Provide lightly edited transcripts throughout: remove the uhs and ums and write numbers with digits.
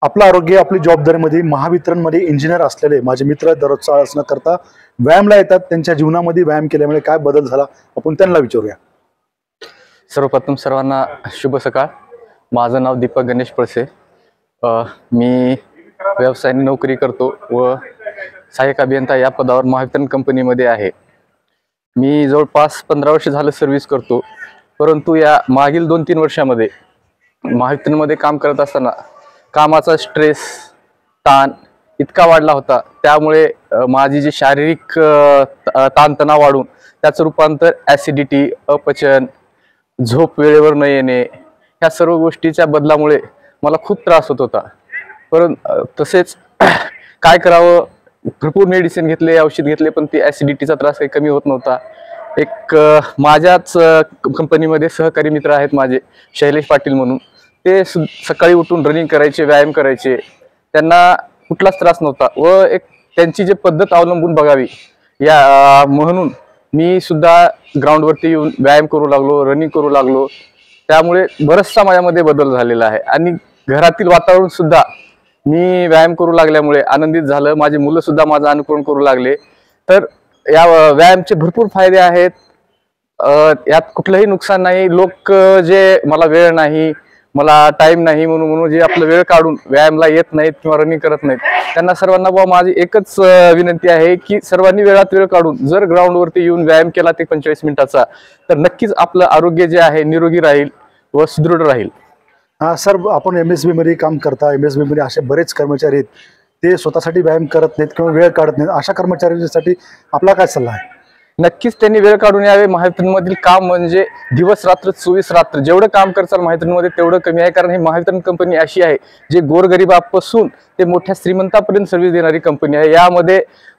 आपलं आरोग्य आपली जबाबदारीमध्ये महावितरणमध्ये इंजिनियर असलेले माझे मित्र दररोजचा आळस न करता व्यायामला येतात. त्यांच्या जीवनामध्ये व्यायाम केल्यामुळे काय बदल झाला आपण त्यांना विचारूया. सर्वप्रथम सर्वांना शुभ सकाळ. माझं नाव दीपक गणेश पळसे. मी व्यवसायाने नोकरी करतो व सहाय्यक अभियंता या पदावर महावितरण कंपनीमध्ये आहे. मी जवळपास 15 वर्ष झालं सर्व्हिस करतो. परंतु या मागील 2-3 वर्षामध्ये महावितरणमध्ये काम करत असताना कामाचा स्ट्रेस ताण इतका वाढला होता, त्यामुळे माझी जी शारीरिक ताणतणाव वाढून त्याचं रूपांतर ॲसिडिटी, अपचन, झोप वेळेवर न येणे ह्या सर्व गोष्टीच्या बदलामुळे मला खूप त्रास होत होता. परंतु तसेच काय करावं, भरपूर मेडिसिन घेतले, औषध घेतले, पण ती ॲसिडिटीचा त्रास काही कमी होत नव्हता. एक माझ्याच कंपनीमध्ये सहकारी मित्र आहेत माझे, शैलेश पाटील म्हणून. ते सकाळी उठून रनिंग करायचे, व्यायाम करायचे, त्यांना कुठलाच त्रास नव्हता व एक त्यांची जी पद्धत अवलंबून बघावी या म्हणून मी सुद्धा ग्राउंडवरती येऊन व्यायाम करू लागलो, रनिंग करू लागलो. त्यामुळे बराचसा माझ्यामध्ये बदल झालेला आहे आणि घरातील वातावरण सुद्धा मी व्यायाम करू लागल्यामुळे आनंदित झालं. माझी मुलं सुद्धा माझं अनुकरण करू लागले. तर या व्यायामचे भरपूर फायदे आहेत. यात कुठलंही नुकसान नाही. लोक जे मला वेळ नाही, मला टाइम नाही म्हणून जे आपलं वेळ काढून व्यायामला येत नाहीत किंवा रनिंग करत नाहीत, त्यांना सर्वांना माझी एकच विनंती आहे की सर्वांनी वेळात वेळ काढून जर ग्राउंडवरती येऊन व्यायाम केला ते 45 मिनिटाचा, तर नक्कीच आपलं आरोग्य जे आहे निरोगी राहील व सुदृढ राहील. सर, आपण MSB मध्ये काम करता. MSB मध्ये असे बरेच कर्मचारी आहेत, ते स्वतःसाठी व्यायाम करत नाहीत किंवा वेळ काढत नाहीत. अशा कर्मचाऱ्यांसाठी आपला काय सल्ला आहे? नक्कीच त्यांनी वेळ काढून यावे. महावितरणमधील काम म्हणजे दिवस रात्र 24 रात्र जेवढं काम करचाल महावितरणमध्ये तेवढं कमी आहे. कारण ही महावितरण कंपनी अशी आहे जे गोरगरिबापासून ते मोठ्या श्रीमंतापर्यंत सर्व्हिस देणारी कंपनी आहे. यामध्ये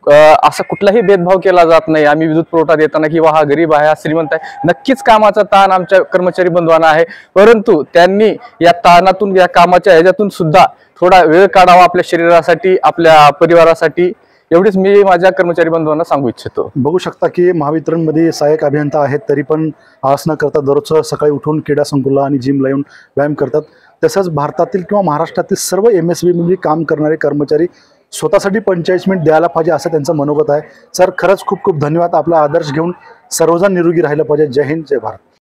असा कुठलाही भेदभाव केला जात नाही. आम्ही विद्युत पुरवठा देताना की हा गरीब आहे, हा श्रीमंत आहे, नक्कीच कामाचा ताण आमच्या कर्मचारी बंधवांना आहे. परंतु त्यांनी या ताणातून, या कामाच्या ह्याच्यातून सुद्धा थोडा वेळ काढावा आपल्या शरीरासाठी, आपल्या परिवारासाठी. एवढीच मी माझ्या कर्मचारी बंधवांना सांगू इच्छितो. बघू शकता की महावितरणमध्ये सहाय्यक अभियंता आहेत, तरी पण आळस न करता दररोज सकाळी उठून क्रीडा संकुलला आणि जिमला येऊन व्यायाम करतात. तसंच भारतातील किंवा महाराष्ट्रातील सर्व MSB मध्ये काम करणारे कर्मचारी स्वतःसाठी 45 मिनिट द्यायला पाहिजे असं त्यांचं मनोगत आहे. सर, खरंच खूप खूप धन्यवाद. आपला आदर्श घेऊन सर्वजण निरोगी राहिलं पाहिजे. जय हिंद, जय भारत.